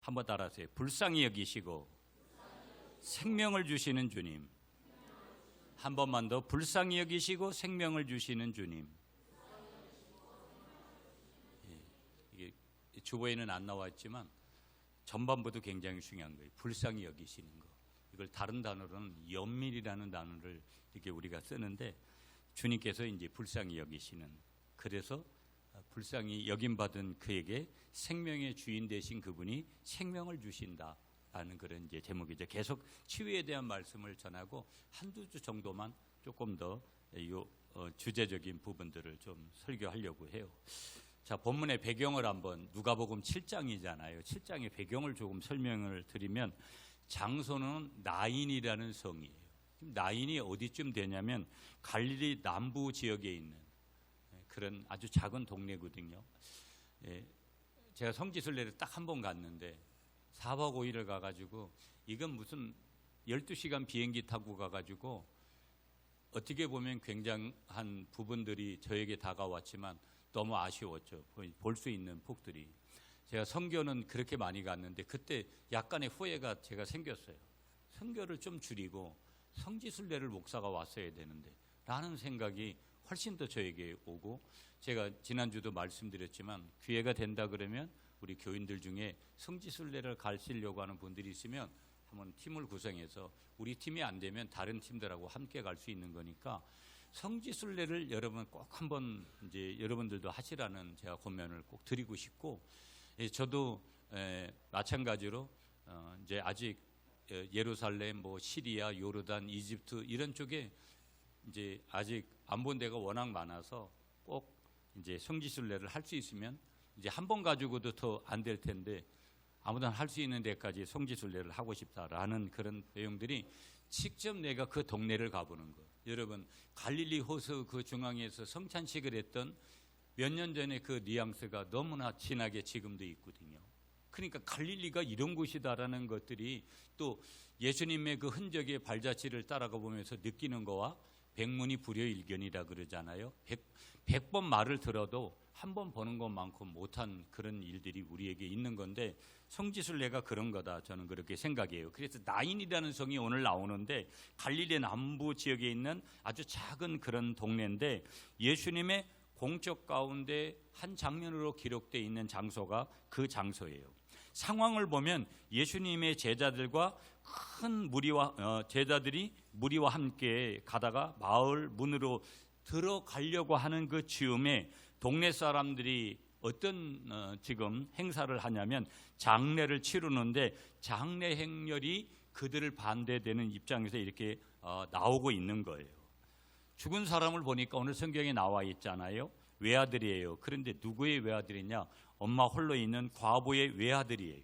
한번 따라하세요. 불쌍히 여기시고 생명을 주시는 주님. 한 번만 더. 불쌍히 여기시고 생명을 주시는 주님. 이게 주보에는 안 나왔지만 전반부도 굉장히 중요한 거예요. 불쌍히 여기시는 거. 이걸 다른 단어로는 연밀이라는 단어를 이렇게 우리가 쓰는데, 주님께서 이제 불쌍히 여기시는, 그래서 불쌍히 여김받은 그에게 생명의 주인 되신 그분이 생명을 주신다라는 그런 이제 제목이죠. 계속 치유에 대한 말씀을 전하고 한두 주 정도만 조금 더 주제적인 부분들을 좀 설교하려고 해요. 자, 본문의 배경을 한번, 누가복음 7장이잖아요. 7장의 배경을 조금 설명을 드리면, 장소는 나인이라는 성이에요. 나인이 어디쯤 되냐면 갈릴리 남부 지역에 있는 그런 아주 작은 동네거든요. 제가 성지순례를 딱 한 번 갔는데 4박 5일을 가가지고, 이건 무슨 12시간 비행기 타고 가가지고 어떻게 보면 굉장한 부분들이 저에게 다가왔지만 너무 아쉬웠죠. 볼 수 있는 폭들이. 제가 선교는 그렇게 많이 갔는데 그때 약간의 후회가 제가 생겼어요. 선교를 좀 줄이고 성지순례를 목사가 왔어야 되는데 라는 생각이 훨씬 더 저에게 오고, 제가 지난주도 말씀드렸지만 기회가 된다 그러면 우리 교인들 중에 성지순례를 가시려고 하는 분들이 있으면 한번 팀을 구성해서, 우리 팀이 안 되면 다른 팀들하고 함께 갈 수 있는 거니까 성지순례를 여러분 꼭 한번 이제 여러분들도 하시라는 제가 권면을 꼭 드리고 싶고, 저도 마찬가지로 이제 아직 예루살렘, 뭐 시리아, 요르단, 이집트 이런 쪽에 이제 아직 안 본 데가 워낙 많아서 꼭 이제 성지순례를 할 수 있으면, 이제 한 번 가지고도 더 안 될 텐데 아무나 할 수 있는 데까지 성지순례를 하고 싶다라는 그런 내용들이, 직접 내가 그 동네를 가보는 거. 여러분, 갈릴리 호수 그 중앙에서 성찬식을 했던 몇 년 전에 그 뉘앙스가 너무나 진하게 지금도 있거든요. 그러니까 갈릴리가 이런 곳이다라는 것들이, 또 예수님의 그 흔적의 발자취를 따라가 보면서 느끼는 거와 백문이 불여일견이라 그러잖아요. 100번 말을 들어도 한 번 보는 것만큼 못한 그런 일들이 우리에게 있는 건데, 성지순례가 그런 거다, 저는 그렇게 생각해요. 그래서 나인이라는 성이 오늘 나오는데, 갈릴리 남부 지역에 있는 아주 작은 그런 동네인데, 예수님의 공적 가운데 한 장면으로 기록되어 있는 장소가 그 장소예요. 상황을 보면 예수님의 제자들과 큰 무리와 제자들이 무리와 함께 가다가 마을 문으로 들어가려고 하는 그 즈음에 동네 사람들이 어떤 지금 행사를 하냐면 장례를 치르는데, 장례 행렬이 그들을 반대되는 입장에서 이렇게 나오고 있는 거예요. 죽은 사람을 보니까 오늘 성경에 나와 있잖아요. 외아들이에요. 그런데 누구의 외아들이냐? 엄마 홀로 있는 과부의 외아들이에요.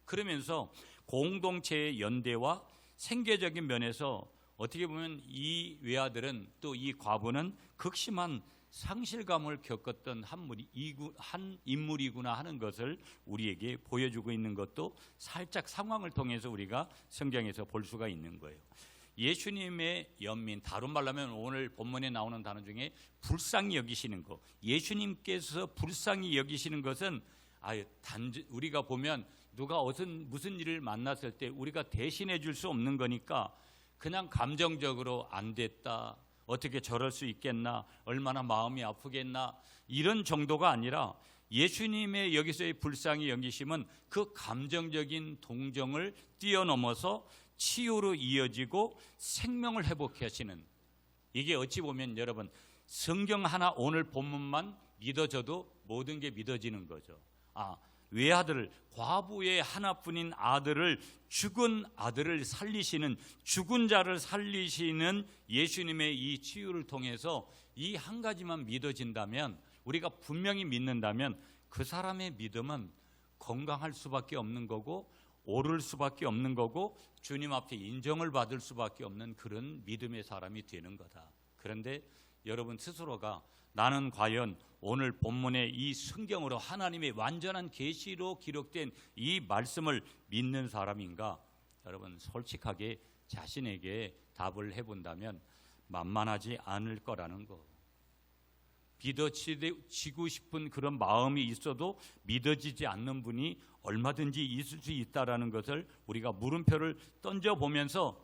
그러면서 공동체의 연대와 생계적인 면에서 어떻게 보면 이 외아들은, 또 이 과부는 극심한 상실감을 겪었던 한 인물이구나 하는 것을 우리에게 보여주고 있는 것도 살짝 상황을 통해서 우리가 성경에서 볼 수가 있는 거예요. 예수님의 연민, 다른 말로 하면 오늘 본문에 나오는 단어 중에 불쌍히 여기시는 것, 예수님께서 불쌍히 여기시는 것은 단지 우리가 보면 누가 무슨 일을 만났을 때 우리가 대신해 줄 수 없는 거니까 그냥 감정적으로 안 됐다, 어떻게 저럴 수 있겠나, 얼마나 마음이 아프겠나, 이런 정도가 아니라 예수님의 여기서의 불쌍히 여기심은 그 감정적인 동정을 뛰어넘어서 치유로 이어지고 생명을 회복해 하시는, 이게 어찌 보면 여러분 성경 하나 오늘 본문만 믿어져도 모든 게 믿어지는 거죠. 외아들을, 과부의 하나뿐인 아들을, 죽은 아들을 살리시는, 죽은 자를 살리시는 예수님의 이 치유를 통해서 이 한 가지만 믿어진다면, 우리가 분명히 믿는다면 그 사람의 믿음은 건강할 수밖에 없는 거고 오를 수밖에 없는 거고 주님 앞에 인정을 받을 수밖에 없는 그런 믿음의 사람이 되는 거다. 그런데 여러분 스스로가 나는 과연 오늘 본문의 이 성경으로 하나님의 완전한 계시로 기록된 이 말씀을 믿는 사람인가? 여러분 솔직하게 자신에게 답을 해본다면 만만하지 않을 거라는 거. 믿어지고 싶은 그런 마음이 있어도 믿어지지 않는 분이 얼마든지 있을 수 있다라는 것을 우리가 물음표를 던져보면서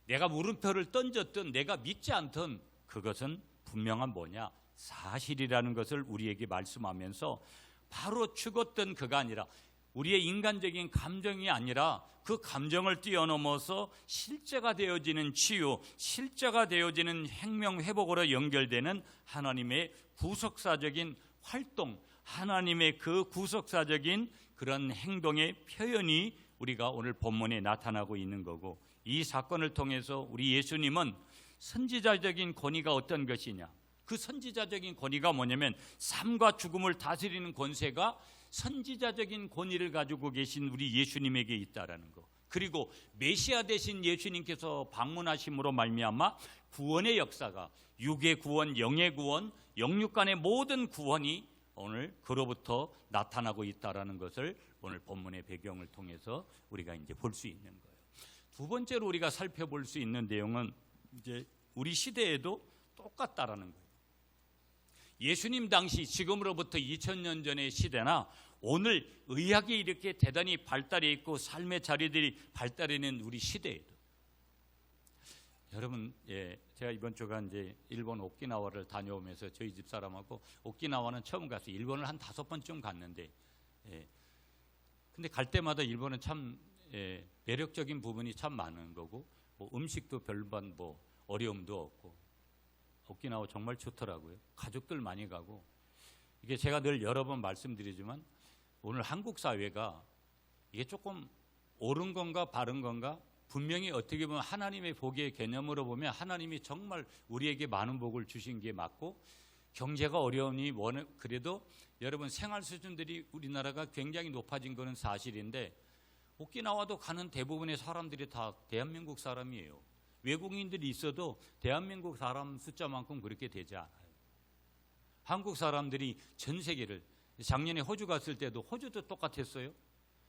내가 물음표를 던졌든 내가 믿지 않든 그것은 분명한 뭐냐? 사실이라는 것을 우리에게 말씀하면서 바로 죽었던 그가 아니라 우리의 인간적인 감정이 아니라 그 감정을 뛰어넘어서 실제가 되어지는 치유, 실제가 되어지는 생명 회복으로 연결되는 하나님의 구속사적인 활동, 하나님의 그 구속사적인 그런 행동의 표현이 우리가 오늘 본문에 나타나고 있는 거고, 이 사건을 통해서 우리 예수님은 선지자적인 권위가 어떤 것이냐, 그 선지자적인 권위가 뭐냐면 삶과 죽음을 다스리는 권세가 선지자적인 권위를 가지고 계신 우리 예수님에게 있다라는 거, 그리고 메시아 되신 예수님께서 방문하심으로 말미암아 구원의 역사가 육의 구원, 영의 구원, 영육간의 모든 구원이 오늘 그로부터 나타나고 있다라는 것을 오늘 본문의 배경을 통해서 우리가 이제 볼 수 있는 거예요. 두 번째로 우리가 살펴볼 수 있는 내용은 이제 우리 시대에도 똑같다라는 거예요. 예수님 당시 지금으로부터 2000년 전의 시대나 오늘 의학이 이렇게 대단히 발달해 있고 삶의 자리들이 발달해 있는 우리 시대에도 여러분, 제가 이번 주간 이제 일본 오키나와를 다녀오면서 저희 집 사람하고 오키나와는 처음 갔어요. 일본을 한 5번쯤 갔는데, 근데 갈 때마다 일본은 참 매력적인 부분이 참 많은 거고, 뭐 음식도 별반 뭐 어려움도 없고, 오키나와 정말 좋더라고요. 가족들 많이 가고, 이게 제가 늘 여러 번 말씀드리지만 오늘 한국 사회가 이게 조금 옳은 건가 바른 건가, 분명히 어떻게 보면 하나님의 복의 개념으로 보면 하나님이 정말 우리에게 많은 복을 주신 게 맞고, 경제가 어려우니 그래도 여러분 생활 수준들이 우리나라가 굉장히 높아진 거는 사실인데, 오키나와도 가는 대부분의 사람들이 다 대한민국 사람이에요. 외국인들이 있어도 대한민국 사람 숫자만큼 그렇게 되지 않아요. 한국 사람들이 전 세계를, 작년에 호주 갔을 때도 호주도 똑같았어요.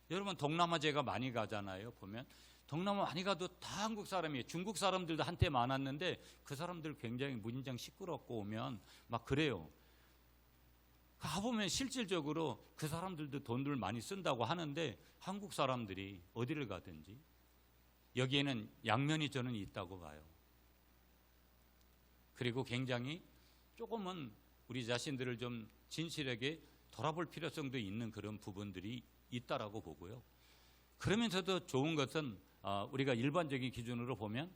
여러분 동남아 제가 많이 가잖아요. 보면 동남아 많이 가도 다 한국 사람이에요. 중국 사람들도 한때 많았는데 그 사람들 굉장히 무진장 시끄럽고 오면 막 그래요. 가보면 실질적으로 그 사람들도 돈을 많이 쓴다고 하는데 한국 사람들이 어디를 가든지 여기에는 양면이 저는 있다고 봐요. 그리고 굉장히 조금은 우리 자신들을 좀 진실하게 돌아볼 필요성도 있는 그런 부분들이 있다라고 보고요. 그러면서도 좋은 것은 우리가 일반적인 기준으로 보면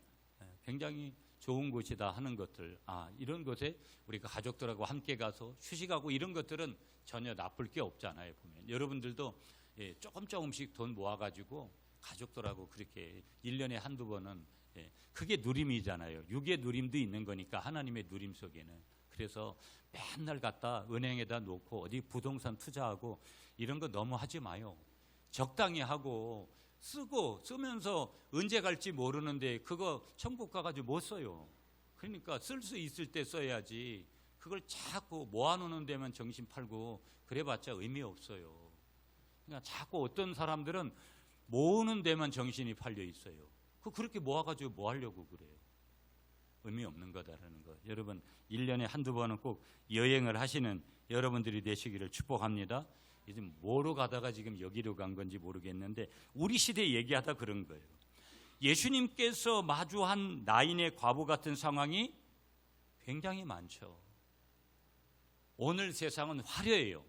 굉장히 좋은 곳이다 하는 것들, 이런 곳에 우리가 가족들하고 함께 가서 휴식하고 이런 것들은 전혀 나쁠 게 없잖아요. 보면 여러분들도 조금씩 돈 모아가지고 가족들하고 그렇게 1년에 한두 번은 그게 누림이잖아요. 육의 누림도 있는 거니까 하나님의 누림 속에는. 그래서 맨날 갖다 은행에다 놓고 어디 부동산 투자하고 이런 거 너무 하지 마요. 적당히 하고 쓰면서 언제 갈지 모르는데 그거 천국 가가지고 못 써요. 그러니까 쓸 수 있을 때 써야지. 그걸 자꾸 모아놓는 데만 정신 팔고 그래봤자 의미 없어요. 그러니까 자꾸 어떤 사람들은 모으는 데만 정신이 팔려 있어요. 그렇게 모아가지고 뭐 하려고 그래요? 의미 없는 거다라는 거. 여러분 1년에 한두 번은 꼭 여행을 하시는 여러분들이 되시기를 축복합니다. 이제 뭐로 가다가 지금 여기로 간 건지 모르겠는데 우리 시대 얘기하다 그런 거예요. 예수님께서 마주한 나인의 과부 같은 상황이 굉장히 많죠. 오늘 세상은 화려해요.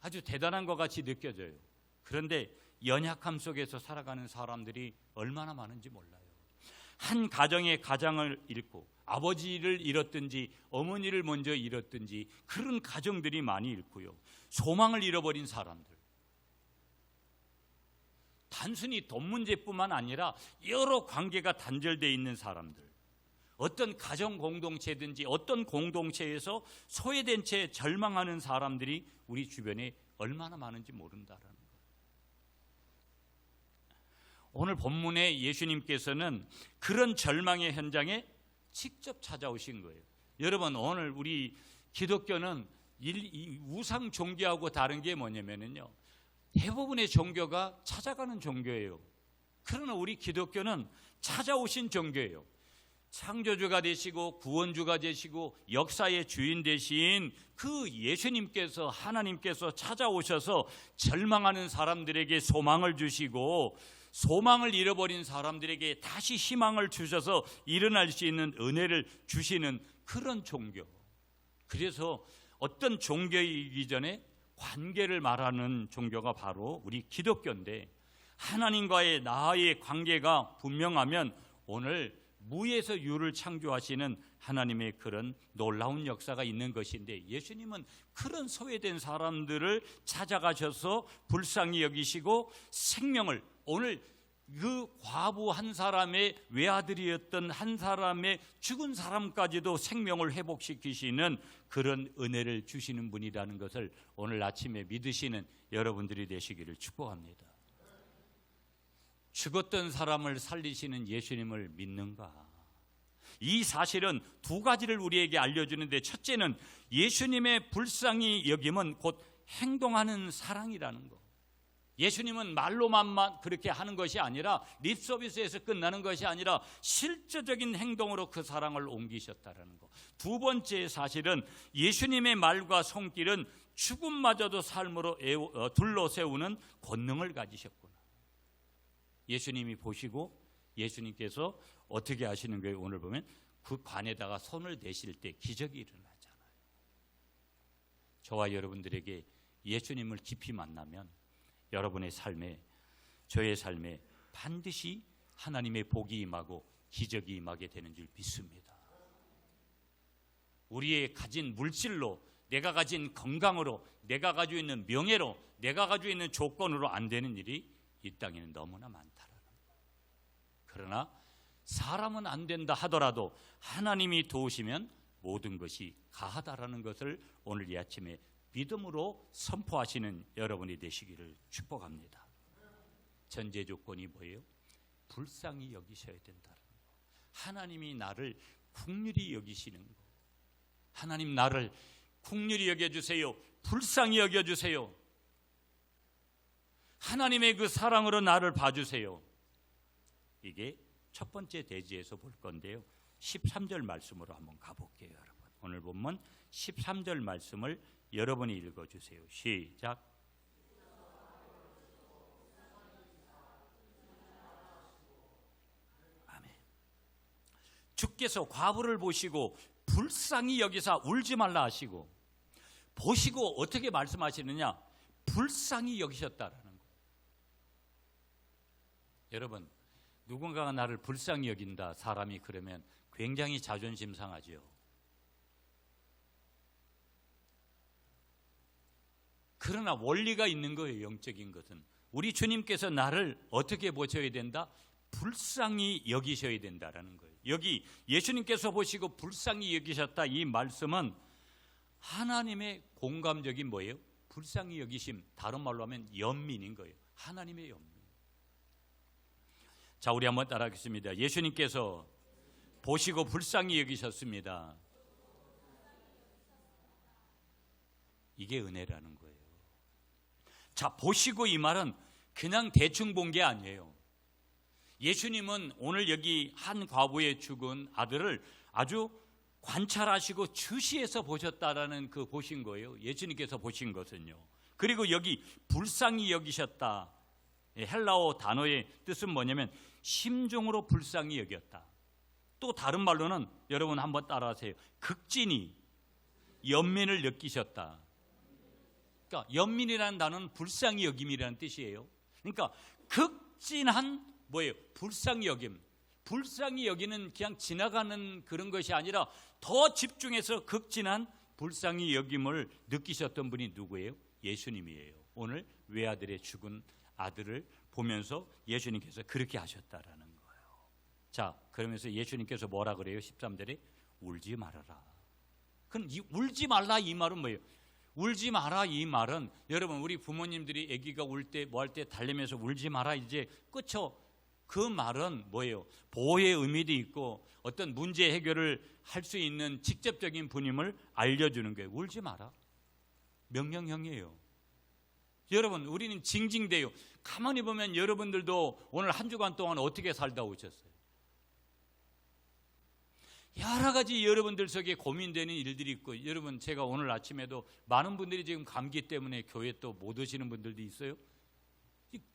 아주 대단한 것 같이 느껴져요. 그런데 연약함 속에서 살아가는 사람들이 얼마나 많은지 몰라요. 한 가정의 가장을 잃고 아버지를 잃었든지 어머니를 먼저 잃었든지 그런 가정들이 많이 잃고요. 소망을 잃어버린 사람들. 단순히 돈 문제뿐만 아니라 여러 관계가 단절되어 있는 사람들. 어떤 가정 공동체든지 어떤 공동체에서 소외된 채 절망하는 사람들이 우리 주변에 얼마나 많은지 모른다라는 거예요. 오늘 본문에 예수님께서는 그런 절망의 현장에 직접 찾아오신 거예요. 여러분 오늘 우리 기독교는 이 우상 종교하고 다른 게 뭐냐면요, 대부분의 종교가 찾아가는 종교예요. 그러나 우리 기독교는 찾아오신 종교예요. 창조주가 되시고 구원주가 되시고 역사의 주인 되신 그 예수님께서, 하나님께서 찾아오셔서 절망하는 사람들에게 소망을 주시고 소망을 잃어버린 사람들에게 다시 희망을 주셔서 일어날 수 있는 은혜를 주시는 그런 종교. 그래서 어떤 종교이기 전에 관계를 말하는 종교가 바로 우리 기독교인데, 하나님과의 나의 관계가 분명하면 오늘 무에서 유를 창조하시는 하나님의 그런 놀라운 역사가 있는 것인데, 예수님은 그런 소외된 사람들을 찾아가셔서 불쌍히 여기시고 생명을, 오늘 그 과부 한 사람의 외아들이었던 한 사람의 죽은 사람까지도 생명을 회복시키시는 그런 은혜를 주시는 분이라는 것을 오늘 아침에 믿으시는 여러분들이 되시기를 축복합니다. 죽었던 사람을 살리시는 예수님을 믿는가? 이 사실은 두 가지를 우리에게 알려주는데, 첫째는 예수님의 불쌍히 여김은 곧 행동하는 사랑이라는 것. 예수님은 말로만 그렇게 하는 것이 아니라, 립서비스에서 끝나는 것이 아니라 실제적인 행동으로 그 사랑을 옮기셨다는 것. 두 번째 사실은 예수님의 말과 손길은 죽음마저도 삶으로 둘러세우는 권능을 가지셨구나. 예수님이 보시고 예수님께서 어떻게 하시는 거예요? 오늘 보면 그 관에다가 손을 대실 때 기적이 일어나잖아요. 저와 여러분들에게 예수님을 깊이 만나면 여러분의 삶에, 저의 삶에 반드시 하나님의 복이 임하고 기적이 임하게 되는 줄 믿습니다. 우리의 가진 물질로, 내가 가진 건강으로, 내가 가지고 있는 명예로, 내가 가지고 있는 조건으로 안 되는 일이 이 땅에는 너무나 많다라는 거. 그러나 사람은 안 된다 하더라도 하나님이 도우시면 모든 것이 가하다라는 것을 오늘 이 아침에 믿음으로 선포하시는 여러분이 되시기를 축복합니다. 전제 조건이 뭐예요? 불쌍히 여기셔야 된다는 거. 하나님이 나를 긍휼히 여기시는 거. 하나님 나를 긍휼히 여겨주세요. 불쌍히 여겨주세요. 하나님의 그 사랑으로 나를 봐주세요. 이게 첫 번째 대지에서 볼 건데요, 13절 말씀으로 한번 가볼게요. 여러분, 오늘 본문 13절 말씀을 여러분이 읽어주세요. 시작. 아멘. 주께서 과부를 보시고 불쌍히 여기사 울지 말라 하시고, 보시고 어떻게 말씀하시느냐? 불쌍히 여기셨다라는 거. 여러분, 누군가가 나를 불쌍히 여긴다, 사람이 그러면 굉장히 자존심 상하죠. 그러나 원리가 있는 거예요. 영적인 것은 우리 주님께서 나를 어떻게 보셔야 된다? 불쌍히 여기셔야 된다라는 거예요. 여기 예수님께서 보시고 불쌍히 여기셨다, 이 말씀은 하나님의 공감적인 뭐예요? 불쌍히 여기심, 다른 말로 하면 연민인 거예요. 하나님의 연민. 자, 우리 한번 따라하겠습니다. 예수님께서 보시고 불쌍히 여기셨습니다. 이게 은혜라는 거예요. 자, 보시고 이 말은 그냥 대충 본 게 아니에요. 예수님은 오늘 여기 한 과부의 죽은 아들을 아주 관찰하시고 주시해서 보셨다라는 그 보신 거예요. 예수님께서 보신 것은요. 그리고 여기 불쌍히 여기셨다, 헬라어 단어의 뜻은 뭐냐면 심중으로 불쌍히 여겼다. 또 다른 말로는 여러분 한번 따라하세요. 극진히 연민을 느끼셨다. 그러니까 연민이라는 단어는 불쌍히 여김이라는 뜻이에요. 그러니까 극진한 뭐예요? 불쌍히 여김. 불쌍히 여기는 그냥 지나가는 그런 것이 아니라 더 집중해서 극진한 불쌍히 여김을 느끼셨던 분이 누구예요? 예수님이에요. 오늘 외아들의 죽은 아들을 보면서 예수님께서 그렇게 하셨다라는 거예요. 자, 그러면서 예수님께서 뭐라 그래요? 13절에 울지 말아라. 그럼 이 울지 말라 이 말은 뭐예요? 울지 마라 이 말은, 여러분 우리 부모님들이 아기가 울 때 뭐 할 때 달래면서 울지 마라 이제 끝이요. 그 말은 뭐예요? 보호의 의미도 있고 어떤 문제 해결을 할 수 있는 직접적인 분임을 알려주는 거예요. 울지 마라. 명령형이에요. 여러분, 우리는 징징대요. 가만히 보면 여러분들도 오늘 한 주간 동안 어떻게 살다 오셨어요? 여러 가지 여러분들 속에 고민되는 일들이 있고, 여러분 제가 오늘 아침에도 많은 분들이 지금 감기 때문에 교회 또 못 오시는 분들도 있어요.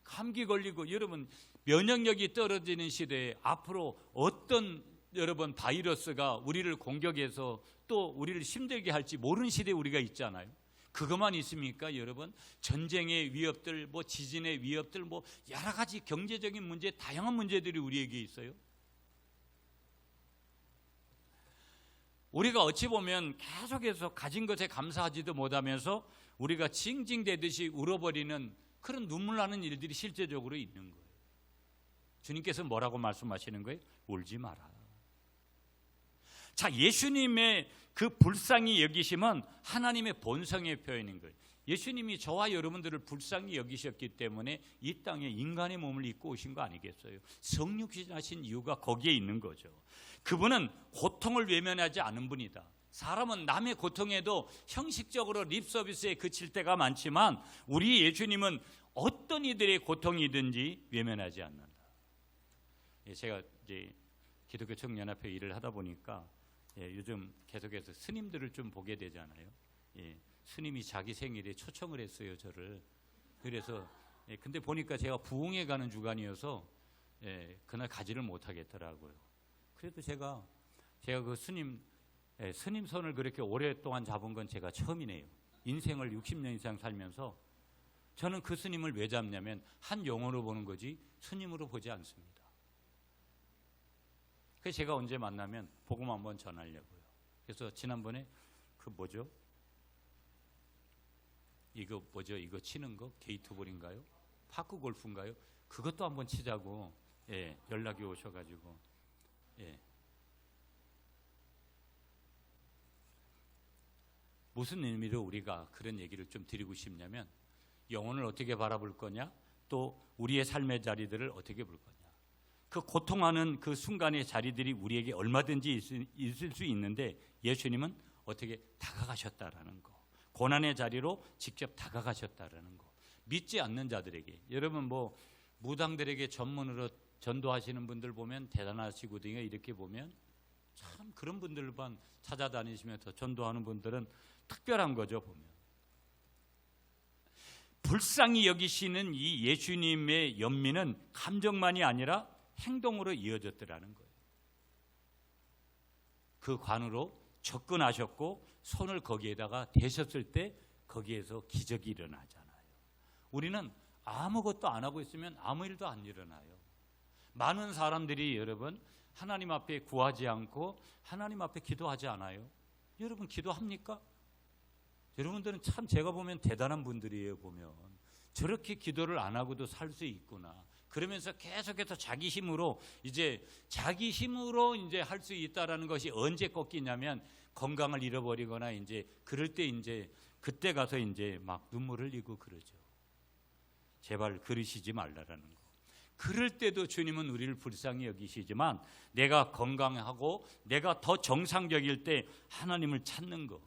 감기 걸리고 여러분 면역력이 떨어지는 시대에 앞으로 어떤 여러분 바이러스가 우리를 공격해서 또 우리를 힘들게 할지 모르는 시대에 우리가 있잖아요. 그것만 있습니까 여러분? 전쟁의 위협들, 뭐 지진의 위협들, 뭐 여러 가지 경제적인 문제, 다양한 문제들이 우리에게 있어요. 우리가 어찌 보면 계속해서 가진 것에 감사하지도 못하면서 우리가 징징대듯이 울어버리는 그런 눈물 나는 일들이 실제적으로 있는 거예요. 주님께서 뭐라고 말씀하시는 거예요? 울지 마라. 자, 예수님의 그 불쌍히 여기심은 하나님의 본성의 표현인 거예요. 예수님이 저와 여러분들을 불쌍히 여기셨기 때문에 이 땅에 인간의 몸을 입고 오신 거 아니겠어요? 성육신하신 이유가 거기에 있는 거죠. 그분은 고통을 외면하지 않은 분이다. 사람은 남의 고통에도 형식적으로 립서비스에 그칠 때가 많지만 우리 예수님은 어떤 이들의 고통이든지 외면하지 않는다. 제가 이제 기독교 청년협회 일을 하다 보니까 요즘 계속해서 스님들을 좀 보게 되잖아요. 스님이 자기 생일에 초청을 했어요, 저를. 그래서 근데 보니까 제가 부흥회 가는 주간이어서 그날 가지를 못하겠더라고요. 그래도 제가 그 스님 손을 그렇게 오랫동안 잡은 건 제가 처음이네요. 인생을 60년 이상 살면서 저는 그 스님을 왜 잡냐면 한 영혼으로 보는 거지 스님으로 보지 않습니다. 그래서 제가 언제 만나면 복음 한번 전하려고요. 그래서 지난번에 그 뭐죠? 이거 치는 거? 게이트볼인가요? 파크 골프인가요? 그것도 한번 치자고 연락이 오셔가지고 무슨 의미로 우리가 그런 얘기를 좀 드리고 싶냐면 영혼을 어떻게 바라볼 거냐, 또 우리의 삶의 자리들을 어떻게 볼 거냐. 그 고통하는 그 순간의 자리들이 우리에게 얼마든지 있을 수 있는데 예수님은 어떻게 다가가셨다라는 거, 고난의 자리로 직접 다가가셨다라는 거. 믿지 않는 자들에게, 여러분 뭐 무당들에게 전문으로 전도하시는 분들 보면 대단하시거든요. 이렇게 보면 참 그런 분들만 찾아다니시면서 전도하는 분들은 특별한 거죠. 보면 불쌍히 여기시는 이 예수님의 연민은 감정만이 아니라 행동으로 이어졌더라는 거예요. 그 관으로 접근하셨고 손을 거기에다가 대셨을 때 거기에서 기적이 일어나잖아요. 우리는 아무것도 안 하고 있으면 아무 일도 안 일어나요. 많은 사람들이 여러분 하나님 앞에 구하지 않고 하나님 앞에 기도하지 않아요. 여러분 기도합니까? 여러분들은 참 제가 보면 대단한 분들이에요. 보면 저렇게 기도를 안 하고도 살 수 있구나. 그러면서 계속해서 자기 힘으로 이제 할 수 있다라는 것이 언제 꺾이냐면 건강을 잃어버리거나 이제 그럴 때 이제 그때 가서 이제 막 눈물 흘리고 그러죠. 제발 그러시지 말라라는 거. 그럴 때도 주님은 우리를 불쌍히 여기시지만 내가 건강하고 내가 더 정상적일 때 하나님을 찾는 거,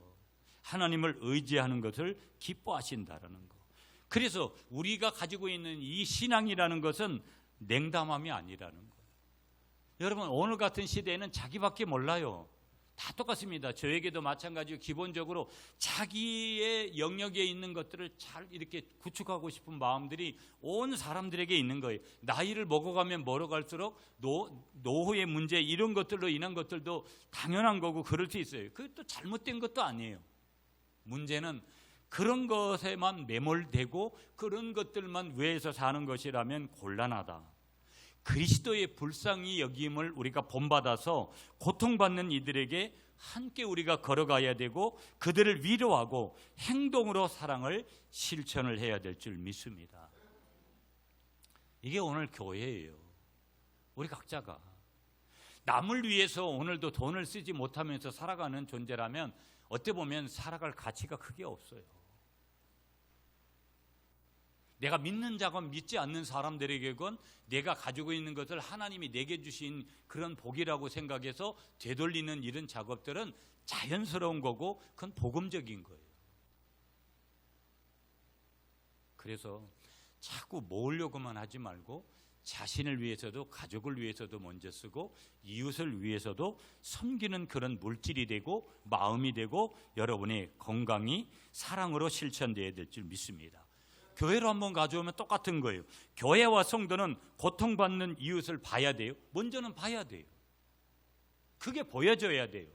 하나님을 의지하는 것을 기뻐하신다라는 거. 그래서 우리가 가지고 있는 이 신앙이라는 것은 냉담함이 아니라는 거예요. 여러분 오늘 같은 시대에는 자기밖에 몰라요. 다 똑같습니다. 저에게도 마찬가지로 기본적으로 자기의 영역에 있는 것들을 잘 이렇게 구축하고 싶은 마음들이 온 사람들에게 있는 거예요. 나이를 먹어가면 멀어갈수록 노후의 문제 이런 것들로 인한 것들도 당연한 거고 그럴 수 있어요. 그것도 잘못된 것도 아니에요. 문제는 그런 것에만 매몰되고 그런 것들만 위해서 사는 것이라면 곤란하다. 그리스도의 불쌍히 여김을 우리가 본받아서 고통받는 이들에게 함께 우리가 걸어가야 되고 그들을 위로하고 행동으로 사랑을 실천을 해야 될 줄 믿습니다. 이게 오늘 교회예요. 우리 각자가 남을 위해서 오늘도 돈을 쓰지 못하면서 살아가는 존재라면 어떻게 보면 살아갈 가치가 크게 없어요. 내가 믿는 자건 믿지 않는 사람들에게건 내가 가지고 있는 것을 하나님이 내게 주신 그런 복이라고 생각해서 되돌리는 이런 작업들은 자연스러운 거고 그건 복음적인 거예요. 그래서 자꾸 모으려고만 하지 말고 자신을 위해서도 가족을 위해서도 먼저 쓰고 이웃을 위해서도 섬기는 그런 물질이 되고 마음이 되고 여러분의 건강이 사랑으로 실천되어야 될 줄 믿습니다. 교회로 한번 가져오면 똑같은 거예요. 교회와 성도는 고통받는 이웃을 봐야 돼요. 먼저는 봐야 돼요. 그게 보여져야 돼요.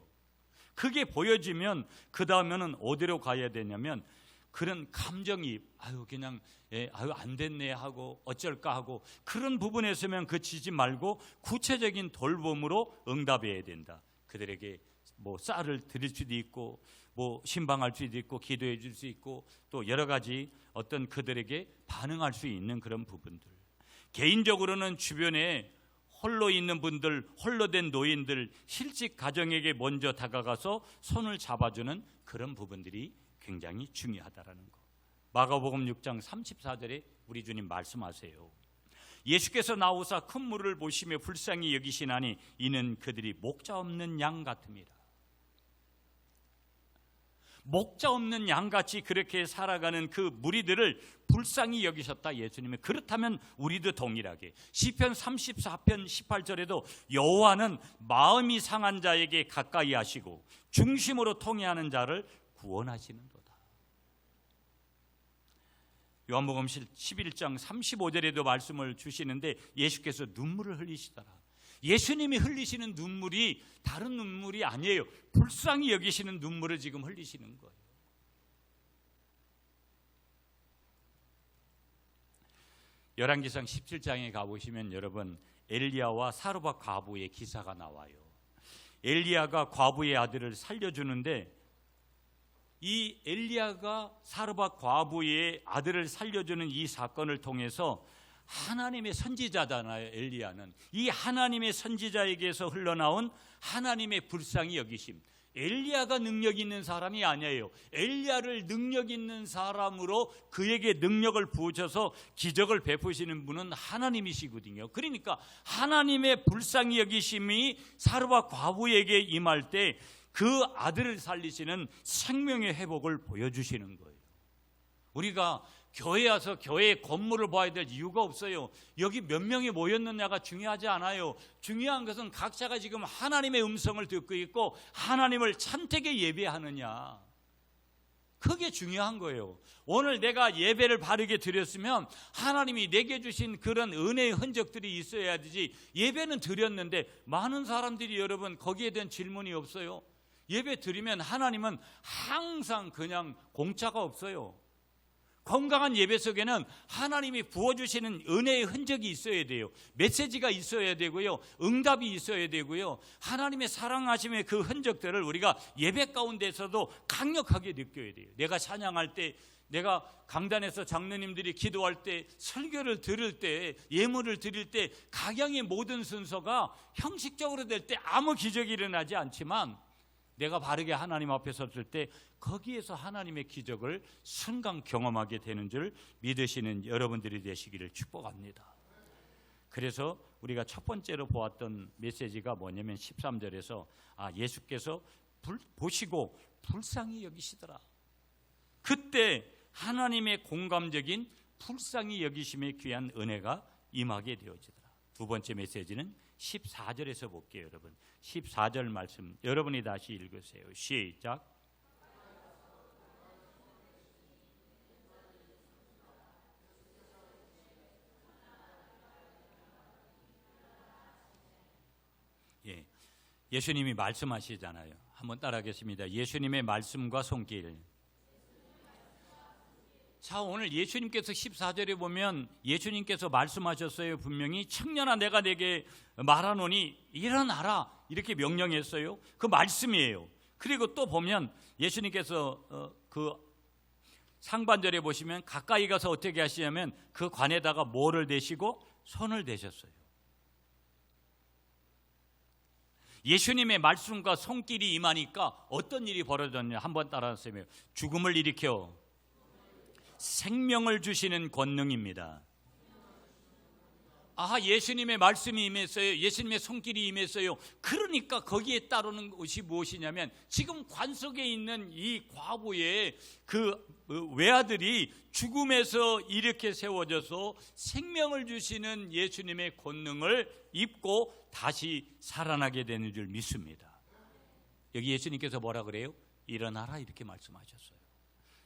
그게 보여지면 그 다음에는 어디로 가야 되냐면 그런 감정이 그냥 안 됐네 하고 어쩔까 하고 그런 부분에서면 그치지 말고 구체적인 돌봄으로 응답해야 된다. 그들에게 뭐 쌀을 드릴 수도 있고 뭐 신방할 수도 있고 기도해 줄 수 있고 또 여러 가지 어떤 그들에게 반응할 수 있는 그런 부분들. 개인적으로는 주변에 홀로 있는 분들, 홀로 된 노인들, 실직 가정에게 먼저 다가가서 손을 잡아주는 그런 부분들이 굉장히 중요하다라는 거. 마가복음 6장 34절에 우리 주님 말씀하세요. 예수께서 나오사 큰 물을 보시며 불쌍히 여기시나니 이는 그들이 목자 없는 양 같습니다. 목자 없는 양같이 그렇게 살아가는 그 무리들을 불쌍히 여기셨다 예수님이. 그렇다면 우리도 동일하게 시편 34편 18절에도 여호와는 마음이 상한 자에게 가까이 하시고 중심으로 통회하는 자를 구원하시는도다. 요한복음 11장 35절에도 말씀을 주시는데 예수께서 눈물을 흘리시더라. 예수님이 흘리시는 눈물이 다른 눈물이 아니에요. 불쌍히 여기시는 눈물을 지금 흘리시는 거예요. 열왕기상 17장에 가보시면 여러분 엘리야와 사르밧 과부의 기사가 나와요. 엘리야가 과부의 아들을 살려주는데 이 엘리야가 사르밧 과부의 아들을 살려주는 이 사건을 통해서 하나님의 선지자잖아요. 엘리야는 이 하나님의 선지자에게서 흘러나온 하나님의 불쌍히 여기심. 엘리야가 능력 있는 사람이 아니에요. 엘리야를 능력 있는 사람으로 그에게 능력을 부으셔서 기적을 베푸시는 분은 하나님이시거든요. 그러니까 하나님의 불쌍히 여기심이 사르밧 과부에게 임할 때 그 아들을 살리시는 생명의 회복을 보여주시는 거예요. 우리가 교회 와서 교회 건물을 봐야 될 이유가 없어요. 여기 몇 명이 모였느냐가 중요하지 않아요. 중요한 것은 각자가 지금 하나님의 음성을 듣고 있고 하나님을 참되게 예배하느냐. 그게 중요한 거예요. 오늘 내가 예배를 바르게 드렸으면 하나님이 내게 주신 그런 은혜의 흔적들이 있어야 되지. 예배는 드렸는데 많은 사람들이 여러분 거기에 대한 질문이 없어요. 예배 드리면 하나님은 항상 그냥 공짜가 없어요. 건강한 예배 속에는 하나님이 부어주시는 은혜의 흔적이 있어야 돼요. 메시지가 있어야 되고요. 응답이 있어야 되고요. 하나님의 사랑하심의 그 흔적들을 우리가 예배 가운데서도 강력하게 느껴야 돼요. 내가 찬양할 때, 내가 강단에서 장로님들이 기도할 때, 설교를 들을 때, 예물을 드릴 때 각양의 모든 순서가 형식적으로 될 때 아무 기적이 일어나지 않지만 내가 바르게 하나님 앞에 섰을 때 거기에서 하나님의 기적을 순간 경험하게 되는 줄 믿으시는 여러분들이 되시기를 축복합니다. 그래서 우리가 첫 번째로 보았던 메시지가 뭐냐면 13절에서 예수께서 보시고 불쌍히 여기시더라. 그때 하나님의 공감적인 불쌍히 여기심의 귀한 은혜가 임하게 되어지더라. 두 번째 메시지는 14절에서 볼게요. 여러분 14절 말씀 여러분이 다시 읽으세요. 시작. 예수님이 말씀하시잖아요. 한번 따라하겠습니다. 예수님의 말씀과 손길. 자, 오늘 예수님께서 14절에 보면 예수님께서 말씀하셨어요. 분명히 청년아 내가 내게 말하노니 일어나라 이렇게 명령했어요. 그 말씀이에요. 그리고 또 보면 예수님께서 그 상반절에 보시면 가까이 가서 어떻게 하시냐면 그 관에다가 뭐를 대시고 손을 대셨어요. 예수님의 말씀과 손길이 임하니까 어떤 일이 벌어졌냐 한번 따라하세요. 죽음을 일으켜 생명을 주시는 권능입니다. 예수님의 말씀이 임했어요. 예수님의 손길이 임했어요. 그러니까 거기에 따르는 것이 무엇이냐면 지금 관 속에 있는 이 과부의 그 외아들이 죽음에서 이렇게 세워져서 생명을 주시는 예수님의 권능을 입고 다시 살아나게 되는 줄 믿습니다. 여기 예수님께서 뭐라 그래요? 일어나라 이렇게 말씀하셨어요.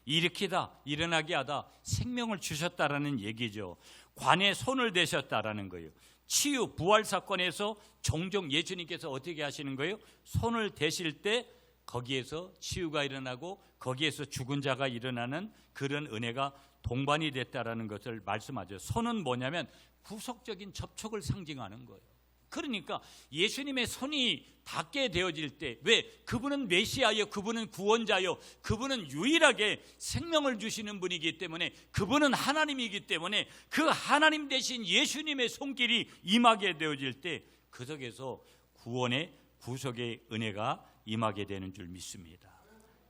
일으키다, 일어나게 하다, 생명을 주셨다라는 얘기죠. 관에 손을 대셨다라는 거예요. 치유, 부활 사건에서 종종 예수님께서 어떻게 하시는 거예요? 손을 대실 때 거기에서 치유가 일어나고 거기에서 죽은 자가 일어나는 그런 은혜가 동반이 됐다라는 것을 말씀하죠. 손은 뭐냐면 구속적인 접촉을 상징하는 거예요. 그러니까 예수님의 손이 닿게 되어질 때, 왜? 그분은 메시아요, 그분은 구원자요, 그분은 유일하게 생명을 주시는 분이기 때문에, 그분은 하나님이기 때문에 그 하나님 대신 예수님의 손길이 임하게 되어질 때 그 속에서 구원의 구속의 은혜가 임하게 되는 줄 믿습니다.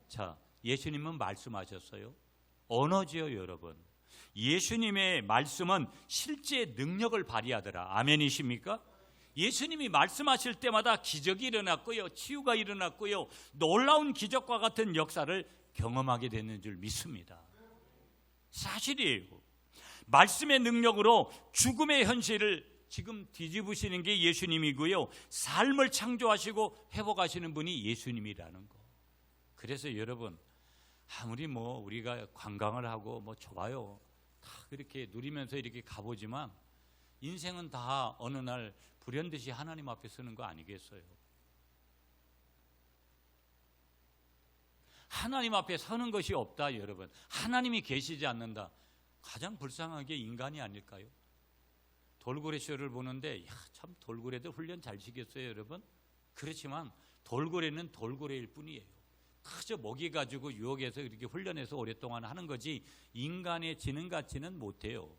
자, 예수님은 말씀하셨어요. 언어지요, 여러분. 예수님의 말씀은 실제 능력을 발휘하더라. 아멘이십니까? 예수님이 말씀하실 때마다 기적이 일어났고요, 치유가 일어났고요, 놀라운 기적과 같은 역사를 경험하게 되는 줄 믿습니다. 사실이에요. 말씀의 능력으로 죽음의 현실을 지금 뒤집으시는 게 예수님이고요, 삶을 창조하시고 회복하시는 분이 예수님이라는 거. 그래서 여러분, 아무리 우리가 관광을 하고 좋아요, 다 그렇게 누리면서 이렇게 가보지만 인생은 다 어느 날 불현듯이 하나님 앞에 서는 거 아니겠어요? 하나님 앞에 서는 것이 없다, 여러분. 하나님이 계시지 않는다. 가장 불쌍한 게 인간이 아닐까요? 돌고래 쇼를 보는데 참 돌고래들 훈련 잘 시켰어요, 여러분. 그렇지만 돌고래는 돌고래일 뿐이에요. 그저 먹이 가지고 유혹해서 이렇게 훈련해서 오랫동안 하는 거지 인간의 지능 같지는 못해요.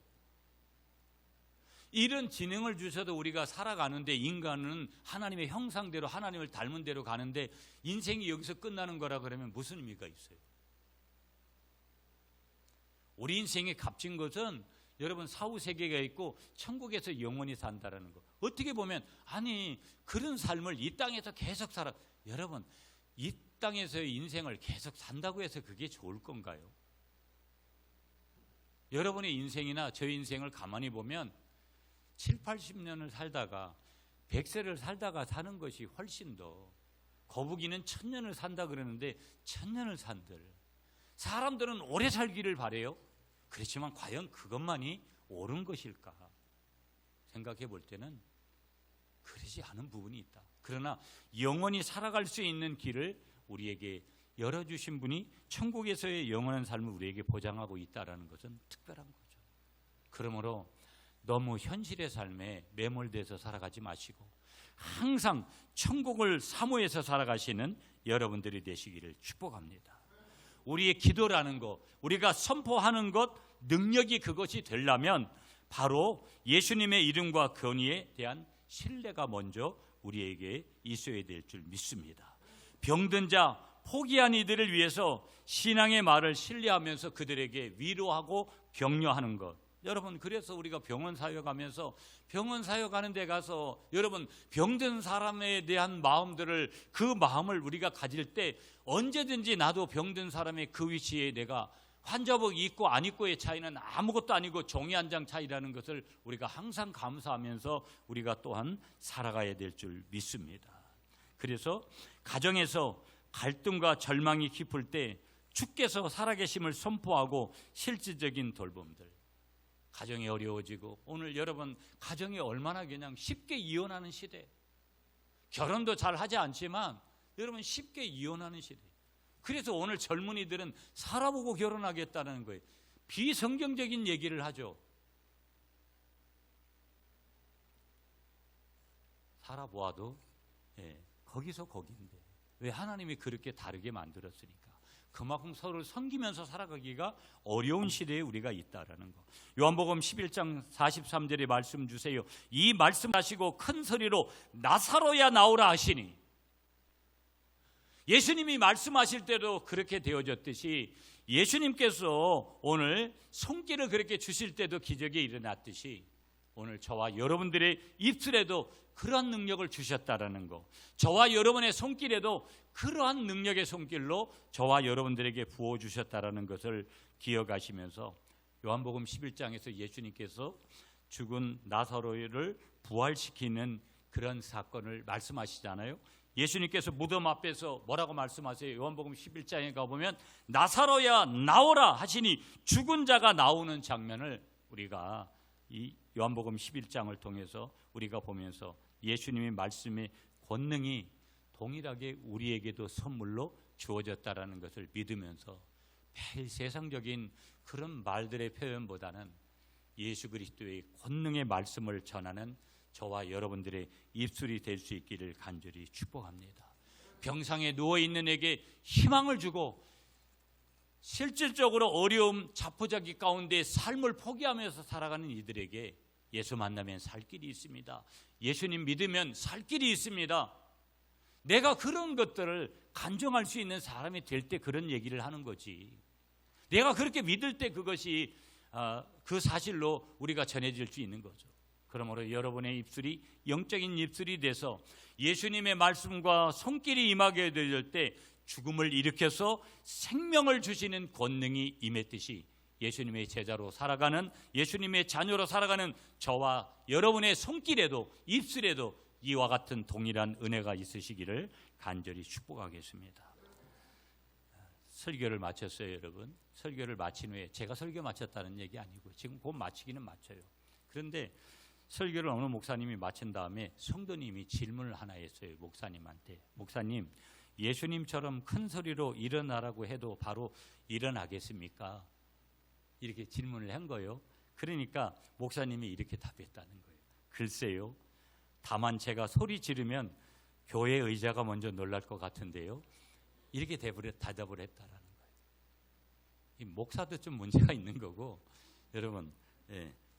이런 지능을 주셔도 우리가 살아가는데, 인간은 하나님의 형상대로 하나님을 닮은 대로 가는데 인생이 여기서 끝나는 거라 그러면 무슨 의미가 있어요? 우리 인생의 값진 것은 여러분 사후세계가 있고 천국에서 영원히 산다라는 거. 어떻게 보면 그런 삶을 이 땅에서 계속 살아. 여러분, 이 땅에서의 인생을 계속 산다고 해서 그게 좋을 건가요? 여러분의 인생이나 저의 인생을 가만히 보면 7, 80년을 살다가 100세를 살다가 사는 것이 훨씬 더, 거북이는 1000년을 산다 그러는데 1000년을 산들, 사람들은 오래 살기를 바래요. 그렇지만 과연 그것만이 옳은 것일까 생각해 볼 때는 그러지 않은 부분이 있다. 그러나 영원히 살아갈 수 있는 길을 우리에게 열어주신 분이 천국에서의 영원한 삶을 우리에게 보장하고 있다는 것은 특별한 거죠. 그러므로 너무 현실의 삶에 매몰돼서 살아가지 마시고 항상 천국을 사모해서 살아가시는 여러분들이 되시기를 축복합니다. 우리의 기도라는 것, 우리가 선포하는 것, 능력이 그것이 되려면 바로 예수님의 이름과 권위에 대한 신뢰가 먼저 우리에게 있어야 될 줄 믿습니다. 병든 자, 포기한 이들을 위해서 신앙의 말을 신뢰하면서 그들에게 위로하고 격려하는 것. 여러분, 그래서 우리가 병원 사역하면서 병원 사역하는 데 가서 여러분, 병든 사람에 대한 마음들을, 그 마음을 우리가 가질 때 언제든지 나도 병든 사람의 그 위치에 내가 환자복 입고 안 입고의 차이는 아무것도 아니고 종이 한 장 차이라는 것을 우리가 항상 감사하면서 우리가 또한 살아가야 될 줄 믿습니다. 그래서 가정에서 갈등과 절망이 깊을 때 주께서 살아계심을 선포하고 실질적인 돌봄들, 가정이 어려워지고, 오늘 여러분 가정이 얼마나 그냥 쉽게 이혼하는 시대, 결혼도 잘 하지 않지만 여러분 쉽게 이혼하는 시대. 그래서 오늘 젊은이들은 살아보고 결혼하겠다는 거예요. 비성경적인 얘기를 하죠. 살아보아도 거기서 거기인데 왜 하나님이 그렇게 다르게 만들었으니까 그만큼 서로를 섬기면서 살아가기가 어려운 시대에 우리가 있다라는 거. 요한복음 11장 43절에 말씀 주세요. 이 말씀하시고 큰 소리로 나사로야 나오라 하시니, 예수님이 말씀하실 때도 그렇게 되어졌듯이 예수님께서 오늘 손길을 그렇게 주실 때도 기적이 일어났듯이 오늘 저와 여러분들의 입술에도 그러한 능력을 주셨다라는 거, 저와 여러분의 손길에도 그러한 능력의 손길로 저와 여러분들에게 부어주셨다라는 것을 기억하시면서 요한복음 11장에서 예수님께서 죽은 나사로를 부활시키는 그런 사건을 말씀하시잖아요. 예수님께서 무덤 앞에서 뭐라고 말씀하세요? 요한복음 11장에 가보면 나사로야 나오라 하시니 죽은 자가 나오는 장면을 우리가 이 요한복음 11장을 통해서 우리가 보면서 예수님의 말씀의 권능이 동일하게 우리에게도 선물로 주어졌다라는 것을 믿으면서 매일 세상적인 그런 말들의 표현보다는 예수 그리스도의 권능의 말씀을 전하는 저와 여러분들의 입술이 될 수 있기를 간절히 축복합니다. 병상에 누워있는 에게 희망을 주고 실질적으로 어려움 자포자기 가운데 삶을 포기하면서 살아가는 이들에게 예수 만나면 살 길이 있습니다. 예수님 믿으면 살 길이 있습니다. 내가 그런 것들을 간증할 수 있는 사람이 될 때 그런 얘기를 하는 거지. 내가 그렇게 믿을 때 그것이 그 사실로 우리가 전해질 수 있는 거죠. 그러므로 여러분의 입술이 영적인 입술이 돼서 예수님의 말씀과 손길이 임하게 될 때 죽음을 일으켜서 생명을 주시는 권능이 임했듯이 예수님의 제자로 살아가는, 예수님의 자녀로 살아가는 저와 여러분의 손길에도 입술에도 이와 같은 동일한 은혜가 있으시기를 간절히 축복하겠습니다. 설교를 마쳤어요, 여러분. 설교를 마친 후에 제가 설교 마쳤다는 얘기 아니고 지금 곧 마치기는 마쳐요. 그런데 설교를 어느 목사님이 마친 다음에 성도님이 질문을 하나 했어요. 목사님한테. 목사님, 예수님처럼 큰 소리로 일어나라고 해도 바로 일어나겠습니까? 이렇게 질문을 한 거예요. 그러니까 목사님이 이렇게 답했다는 거예요. 글쎄요, 다만 제가 소리 지르면 교회 의자가 먼저 놀랄 것 같은데요. 이렇게 대답을 했다라는 거예요. 이 목사도 좀 문제가 있는 거고, 여러분,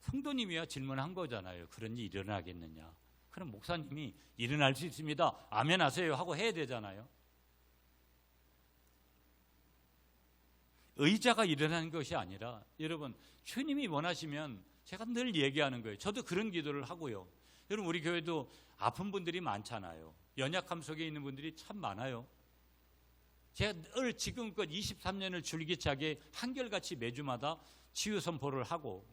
성도님이야 질문한 거잖아요. 그런 일이 일어나겠느냐? 그럼 목사님이 일어날 수 있습니다. 아멘 하세요 하고 해야 되잖아요. 의자가 일어나는 것이 아니라 여러분, 주님이 원하시면 제가 늘 얘기하는 거예요. 저도 그런 기도를 하고요. 여러분, 우리 교회도 아픈 분들이 많잖아요. 연약함 속에 있는 분들이 참 많아요. 제가 늘 지금껏 23년을 줄기차게 한결같이 매주마다 치유 선포를 하고,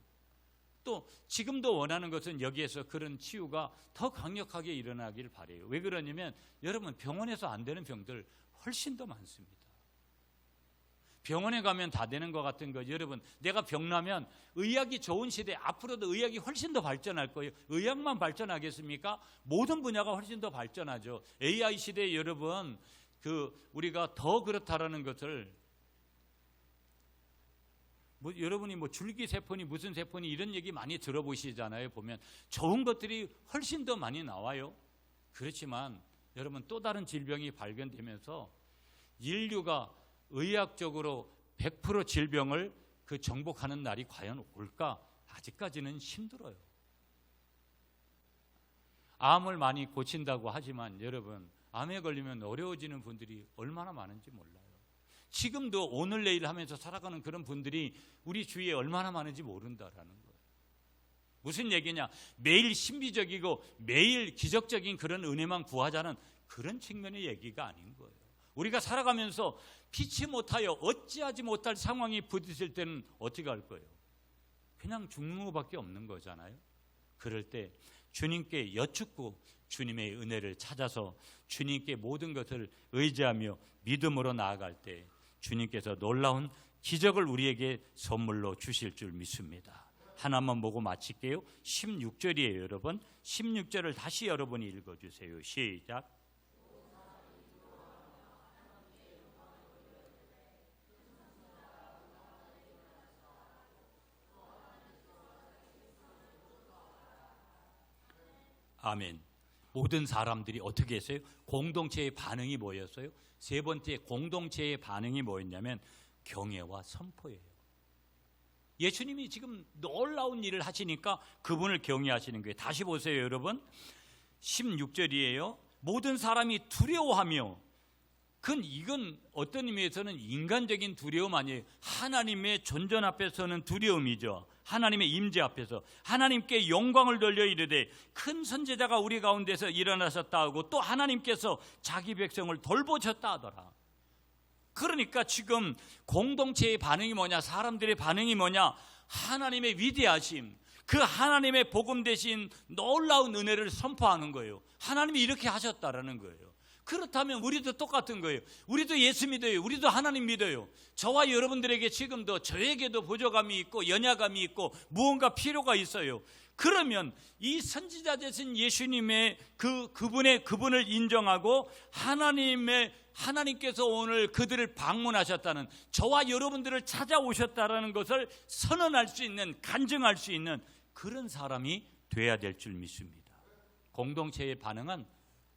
또 지금도 원하는 것은 여기에서 그런 치유가 더 강력하게 일어나기를 바라요. 왜 그러냐면 여러분, 병원에서 안 되는 병들 훨씬 더 많습니다. 병원에 가면 다 되는 것 같은 거, 여러분, 내가 병나면 의학이 좋은 시대, 앞으로도 의학이 훨씬 더 발전할 거예요. 의학만 발전하겠습니까? 모든 분야가 훨씬 더 발전하죠. AI 시대에 여러분, 우리가 더 그렇다라는 것을, 여러분이 줄기세포니 무슨 세포니 이런 얘기 많이 들어보시잖아요. 보면 좋은 것들이 훨씬 더 많이 나와요. 그렇지만 여러분, 또 다른 질병이 발견되면서 인류가 의학적으로 100% 질병을 정복하는 날이 과연 올까? 아직까지는 힘들어요. 암을 많이 고친다고 하지만 여러분, 암에 걸리면 어려워지는 분들이 얼마나 많은지 몰라요. 지금도 오늘 내일 하면서 살아가는 그런 분들이 우리 주위에 얼마나 많은지 모른다라는 거예요. 무슨 얘기냐? 매일 신비적이고 매일 기적적인 그런 은혜만 구하자는 그런 측면의 얘기가 아닌 거예요. 우리가 살아가면서 피치 못하여 어찌하지 못할 상황이 부딪힐 때는 어떻게 할 거예요? 그냥 죽는 것밖에 없는 거잖아요. 그럴 때 주님께 여쭙고 주님의 은혜를 찾아서 주님께 모든 것을 의지하며 믿음으로 나아갈 때 주님께서 놀라운 기적을 우리에게 선물로 주실 줄 믿습니다. 하나만 보고 마칠게요. 16절이에요, 여러분. 16절을 다시 여러분이 읽어주세요. 시작. 아멘. 모든 사람들이 어떻게 했어요? 공동체의 반응이 뭐였어요? 세 번째 공동체의 반응이 뭐였냐면 경외와 선포예요. 예수님이 지금 놀라운 일을 하시니까 그분을 경외하시는 거예요. 다시 보세요, 여러분. 16절이에요. 모든 사람이 두려워하며, 이건 어떤 의미에서는 인간적인 두려움 아니에요. 하나님의 존전 앞에서는 두려움이죠. 하나님의 임재 앞에서 하나님께 영광을 돌려 이르되 큰 선지자가 우리 가운데서 일어나셨다 하고 또 하나님께서 자기 백성을 돌보셨다 하더라. 그러니까 지금 공동체의 반응이 뭐냐, 사람들의 반응이 뭐냐, 하나님의 위대하심, 그 하나님의 복음 대신 놀라운 은혜를 선포하는 거예요. 하나님이 이렇게 하셨다라는 거예요. 그렇다면 우리도 똑같은 거예요. 우리도 예수 믿어요. 우리도 하나님 믿어요. 저와 여러분들에게 지금도 저에게도 부족함이 있고 연약함이 있고 무언가 필요가 있어요. 그러면 이 선지자 되신 예수님의 그분을 인정하고 하나님께서 오늘 그들을 방문하셨다는, 저와 여러분들을 찾아오셨다라는 것을 선언할 수 있는, 간증할 수 있는 그런 사람이 돼야 될 줄 믿습니다. 공동체의 반응은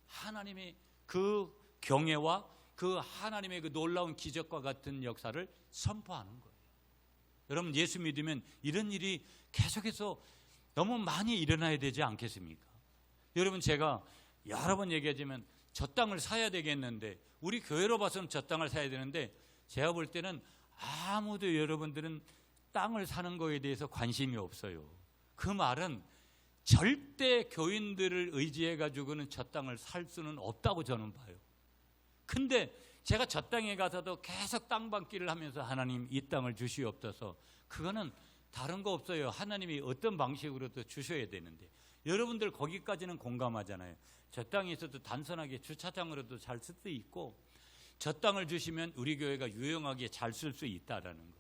하나님의 그 경애와 그 하나님의 그 놀라운 기적과 같은 역사를 선포하는 거예요. 여러분, 예수 믿으면 이런 일이 계속해서 너무 많이 일어나야 되지 않겠습니까? 여러분, 제가 여러 번 얘기하지만 저 땅을 사야 되겠는데, 우리 교회로 봐서는 저 땅을 사야 되는데, 제가 볼 때는 아무도 여러분들은 땅을 사는 거에 대해서 관심이 없어요. 그 말은 절대 교인들을 의지해 가지고는 저 땅을 살 수는 없다고 저는 봐요. 근데 제가 저 땅에 가서도 계속 땅밟기를 하면서 하나님 이 땅을 주시옵소서, 그거는 다른 거 없어요. 하나님이 어떤 방식으로도 주셔야 되는데, 여러분들 거기까지는 공감하잖아요. 저 땅에 있어도 단순하게 주차장으로도 잘 쓸 수 있고, 저 땅을 주시면 우리 교회가 유용하게 잘 쓸 수 있다라는 거.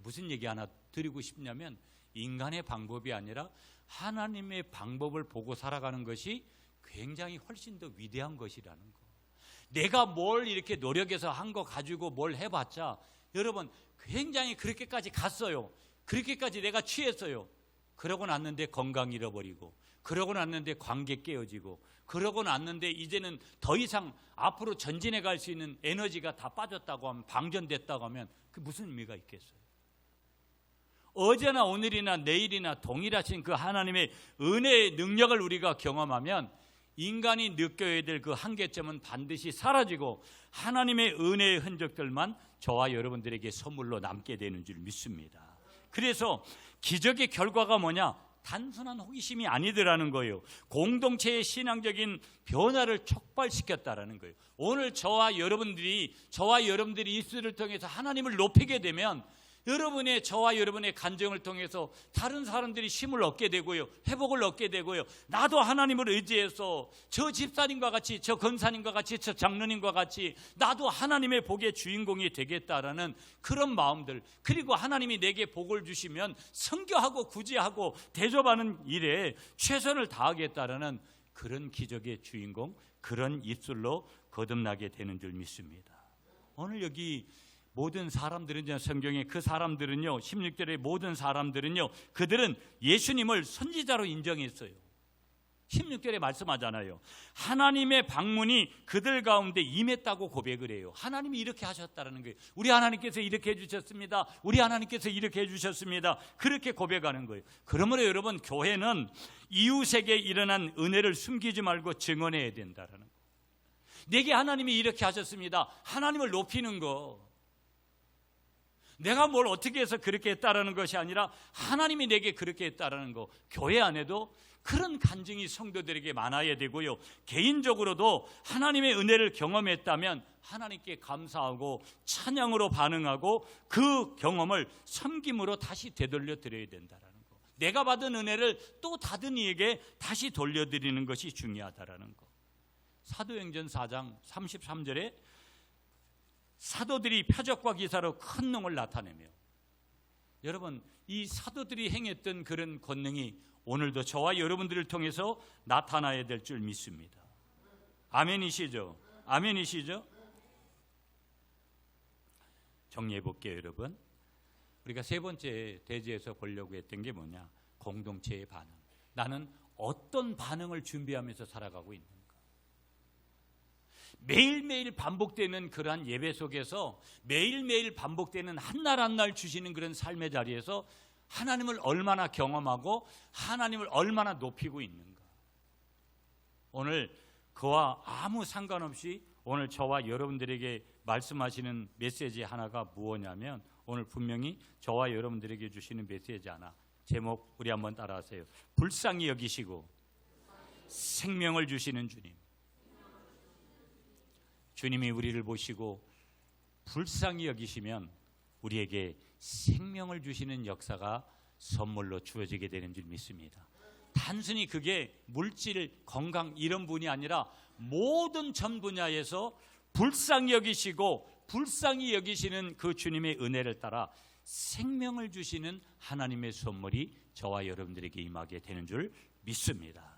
무슨 얘기 하나 드리고 싶냐면, 인간의 방법이 아니라 하나님의 방법을 보고 살아가는 것이 굉장히 훨씬 더 위대한 것이라는 거. 내가 뭘 이렇게 노력해서 한 거 가지고 뭘 해봤자, 여러분 굉장히 그렇게까지 갔어요. 그렇게까지 내가 취했어요. 그러고 났는데 건강 잃어버리고, 그러고 났는데 관계 깨어지고, 그러고 났는데 이제는 더 이상 앞으로 전진해 갈 수 있는 에너지가 다 빠졌다고 하면, 방전됐다고 하면 그 무슨 의미가 있겠어요? 어제나 오늘이나 내일이나 동일하신 그 하나님의 은혜의 능력을 우리가 경험하면 인간이 느껴야 될 그 한계점은 반드시 사라지고 하나님의 은혜의 흔적들만 저와 여러분들에게 선물로 남게 되는 줄 믿습니다. 그래서 기적의 결과가 뭐냐? 단순한 호기심이 아니더라는 거예요. 공동체의 신앙적인 변화를 촉발시켰다라는 거예요. 오늘 저와 여러분들이 입술을 통해서 하나님을 높이게 되면, 저와 여러분의 간증을 통해서 다른 사람들이 힘을 얻게 되고요, 회복을 얻게 되고요, 나도 하나님을 의지해서 저 집사님과 같이, 저 권사님과 같이, 저 장로님과 같이 나도 하나님의 복의 주인공이 되겠다라는 그런 마음들, 그리고 하나님이 내게 복을 주시면 선교하고 구제하고 대접하는 일에 최선을 다하겠다라는 그런 기적의 주인공, 그런 입술로 거듭나게 되는 줄 믿습니다. 오늘 여기 모든 사람들은요, 성경에 그 사람들은요, 16절의 모든 사람들은요, 그들은 예수님을 선지자로 인정했어요. 16절에 말씀하잖아요. 하나님의 방문이 그들 가운데 임했다고 고백을 해요. 하나님이 이렇게 하셨다는 거예요. 우리 하나님께서 이렇게 해주셨습니다. 우리 하나님께서 이렇게 해주셨습니다. 그렇게 고백하는 거예요. 그러므로 여러분, 교회는 이웃에게 일어난 은혜를 숨기지 말고 증언해야 된다는 거. 내게 하나님이 이렇게 하셨습니다. 하나님을 높이는 거. 내가 뭘 어떻게 해서 그렇게 했다라는 것이 아니라 하나님이 내게 그렇게 했다라는 거. 교회 안에도 그런 간증이 성도들에게 많아야 되고요, 개인적으로도 하나님의 은혜를 경험했다면 하나님께 감사하고 찬양으로 반응하고 그 경험을 섬김으로 다시 되돌려 드려야 된다라는 거. 내가 받은 은혜를 또 다른 이에게 다시 돌려드리는 것이 중요하다라는 거. 사도행전 4장 33절에 사도들이 표적과 기사로 큰 능을 나타내며, 여러분, 이 사도들이 행했던 그런 권능이 오늘도 저와 여러분들을 통해서 나타나야 될 줄 믿습니다. 아멘이시죠? 아멘이시죠? 정리해 볼게요, 여러분. 우리가 세 번째 대지에서 보려고 했던 게 뭐냐? 공동체의 반응. 나는 어떤 반응을 준비하면서 살아가고 있는가? 매일매일 반복되는 그러한 예배 속에서, 매일매일 반복되는 한날 한날 주시는 그런 삶의 자리에서 하나님을 얼마나 경험하고 하나님을 얼마나 높이고 있는가? 오늘 그와 아무 상관없이 오늘 저와 여러분들에게 말씀하시는 메시지 하나가 무엇이냐면, 오늘 분명히 저와 여러분들에게 주시는 메시지 하나, 제목 우리 한번 따라하세요. 불쌍히 여기시고 생명을 주시는 주님. 주님이 우리를 보시고 불쌍히 여기시면 우리에게 생명을 주시는 역사가 선물로 주어지게 되는 줄 믿습니다. 단순히 그게 물질, 건강 이런 분이 아니라 모든 전 분야에서 불쌍히 여기시고 불쌍히 여기시는 그 주님의 은혜를 따라 생명을 주시는 하나님의 선물이 저와 여러분들에게 임하게 되는 줄 믿습니다.